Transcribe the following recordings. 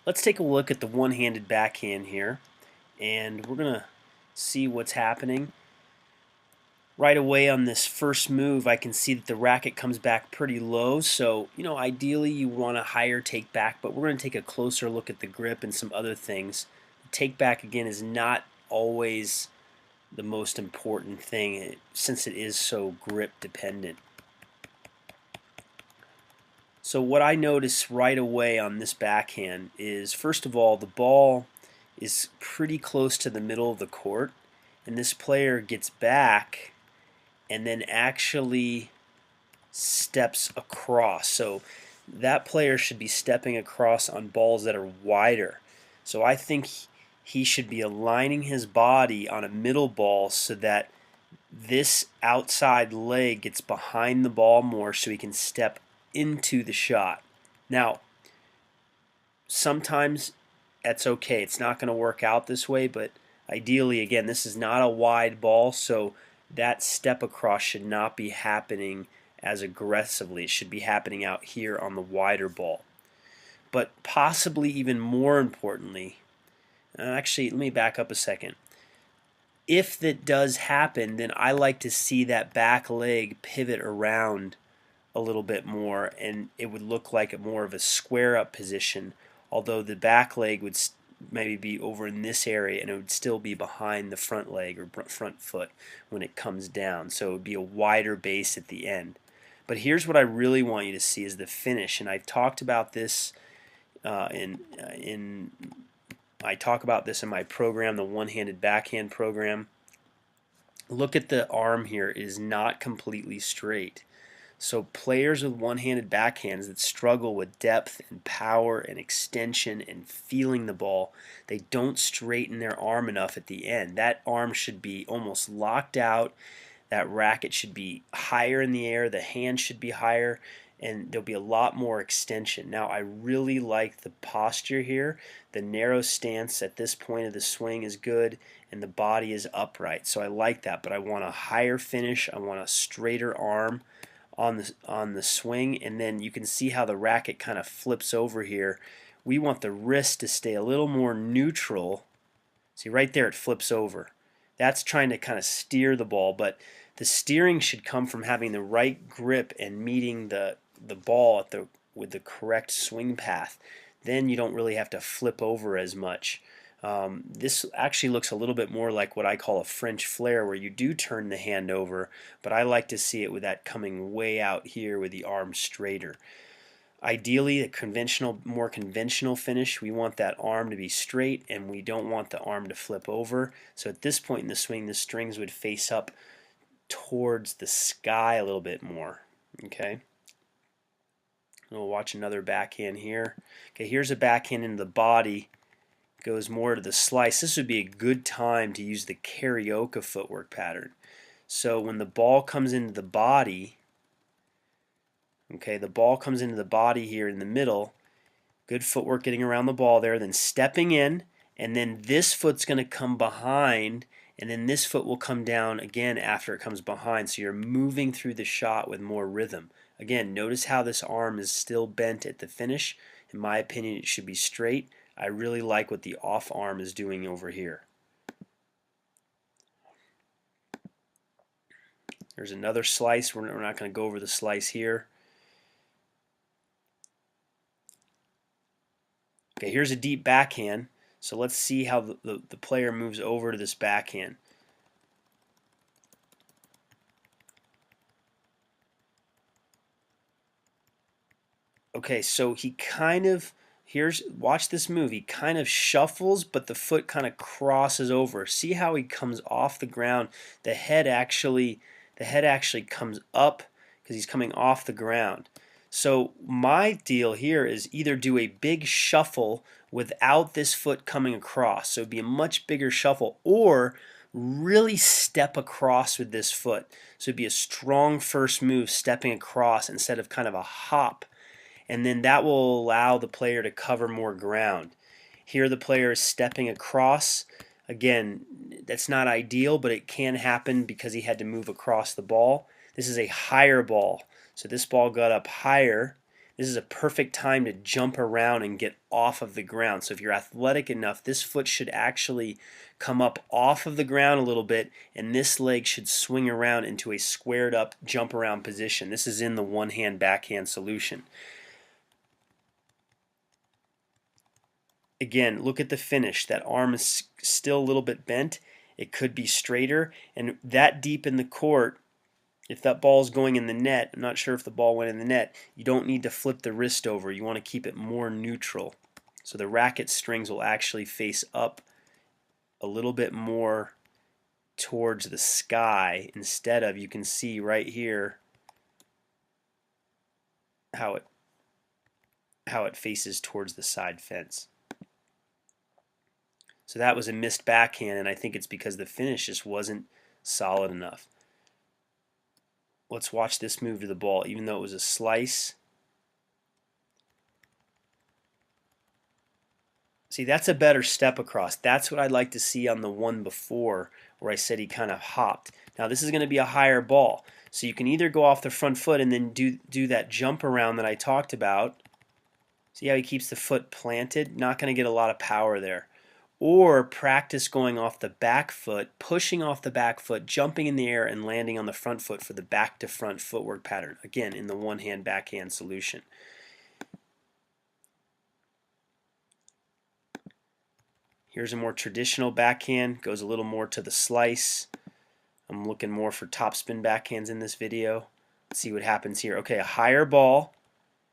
Let's take a look at the one-handed backhand here, and we're going to see what's happening. Right away on this first move, I can see that the racket comes back pretty low, so ideally you want a higher take back, but we're going to take a closer look at the grip and some other things. The take back again is not always the most important thing since it is so grip dependent. So what I notice right away on this backhand is, first of all, the ball is pretty close to the middle of the court, and this player gets back and then actually steps across. So that player should be stepping across on balls that are wider. So I think he should be aligning his body on a middle ball so that this outside leg gets behind the ball more so he can step into the shot. Now, sometimes that's okay. It's not going to work out this way, but ideally, again, this is not a wide ball, so that step across should not be happening as aggressively. It should be happening out here on the wider ball. But possibly even more importantly, actually, let me back up a second. If that does happen, then I like to see that back leg pivot around a little bit more, and it would look like more of a square up position, although the back leg would maybe be over in this area and it would still be behind the front leg or front foot when it comes down, so it would be a wider base at the end. But here's what I really want you to see is the finish, and I've talked about this I talk about this in my program, the one-handed backhand program. Look at the arm here. It is not completely straight. So players with one-handed backhands that struggle with depth and power and extension and feeling the ball, they don't straighten their arm enough at the end. That arm should be almost locked out. That racket should be higher in the air. The hand should be higher, and there'll be a lot more extension. Now, I really like the posture here. The narrow stance at this point of the swing is good, and the body is upright. So I like that, but I want a higher finish. I want a straighter arm on the swing, and then you can see how the racket kind of flips over here. We want the wrist to stay a little more neutral. See, right there it flips over. That's trying to kind of steer the ball, but the steering should come from having the right grip and meeting the ball with the correct swing path. Then you don't really have to flip over as much. This actually looks a little bit more like what I call a French flair, where you do turn the hand over, but I like to see it with that coming way out here with the arm straighter. Ideally, a more conventional finish, we want that arm to be straight and we don't want the arm to flip over. So at this point in the swing, the strings would face up towards the sky a little bit more. Okay. We'll watch another backhand here. Okay, here's a backhand into the body. Goes more to the slice. This would be a good time to use the karaoke footwork pattern. So when the ball comes into the body, okay, the ball comes into the body here in the middle, good footwork getting around the ball there, then stepping in, and then this foot's going to come behind, and then this foot will come down again after it comes behind. So you're moving through the shot with more rhythm. Again, notice how this arm is still bent at the finish. In my opinion, it should be straight. I really like what the off arm is doing over here. There's another slice. We're not going to go over the slice here. Okay, here's a deep backhand. So let's see how the player moves over to this backhand. Okay, so he kind of, watch this move. He kind of shuffles, but the foot kind of crosses over. See how he comes off the ground? The head actually comes up because he's coming off the ground. So my deal here is either do a big shuffle without this foot coming across, so it'd be a much bigger shuffle, or really step across with this foot. So it'd be a strong first move, stepping across instead of kind of a hop, and then that will allow the player to cover more ground. Here the player is stepping across. Again, that's not ideal, but it can happen because he had to move across the ball. This is a higher ball. So this ball got up higher. This is a perfect time to jump around and get off of the ground. So if you're athletic enough, this foot should actually come up off of the ground a little bit, and this leg should swing around into a squared up jump around position. This is in the one hand backhand solution. Again, look at the finish. That arm is still a little bit bent. It could be straighter, and that deep in the court, if that ball is going in the net, I'm not sure if the ball went in the net, you don't need to flip the wrist over. You want to keep it more neutral. So the racket strings will actually face up a little bit more towards the sky instead of, you can see right here how it faces towards the side fence. So that was a missed backhand, and I think it's because the finish just wasn't solid enough. Let's watch this move to the ball, even though it was a slice. See, that's a better step across. That's what I'd like to see on the one before, where I said he kind of hopped. Now this is going to be a higher ball, so you can either go off the front foot and then do that jump around that I talked about. See how he keeps the foot planted? Not going to get a lot of power there. Or practice going off the back foot, pushing off the back foot, jumping in the air, and landing on the front foot for the back to front footwork pattern. Again, in the one hand backhand solution. Here's a more traditional backhand, goes a little more to the slice. I'm looking more for topspin backhands in this video. Let's see what happens here. Okay, a higher ball.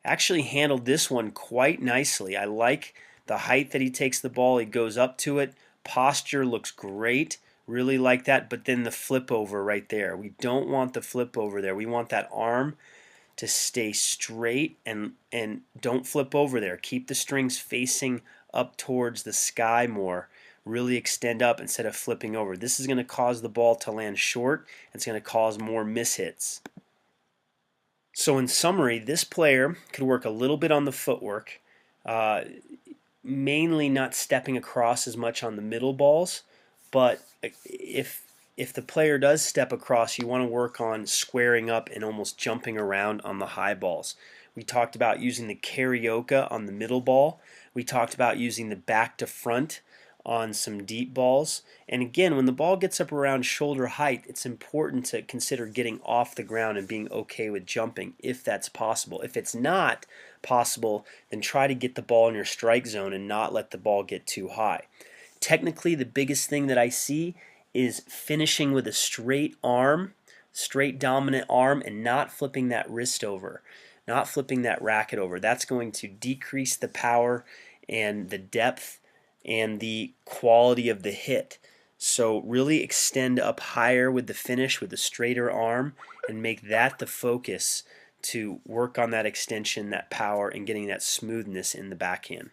Actually handled this one quite nicely. I like the height that he takes the ball. He goes up to it. Posture looks great. Really like that. But then the flip over right there. We don't want the flip over there. We want that arm to stay straight and don't flip over there. Keep the strings facing up towards the sky more. Really extend up instead of flipping over. This is going to cause the ball to land short. It's going to cause more mishits. So in summary, this player could work a little bit on the footwork, mainly not stepping across as much on the middle balls, but if the player does step across, you want to work on squaring up and almost jumping around on the high balls. We talked about using the karaoke on the middle ball. We talked about using the back to front on some deep balls. And again, when the ball gets up around shoulder height, it's important to consider getting off the ground and being okay with jumping if that's possible. If it's not possible, then try to get the ball in your strike zone and not let the ball get too high. Technically, the biggest thing that I see is finishing with a straight arm, straight dominant arm, and not flipping that wrist over, not flipping that racket over. That's going to decrease the power and the depth and the quality of the hit. So really extend up higher with the finish with the straighter arm and make that the focus to work on that extension, that power, and getting that smoothness in the backhand.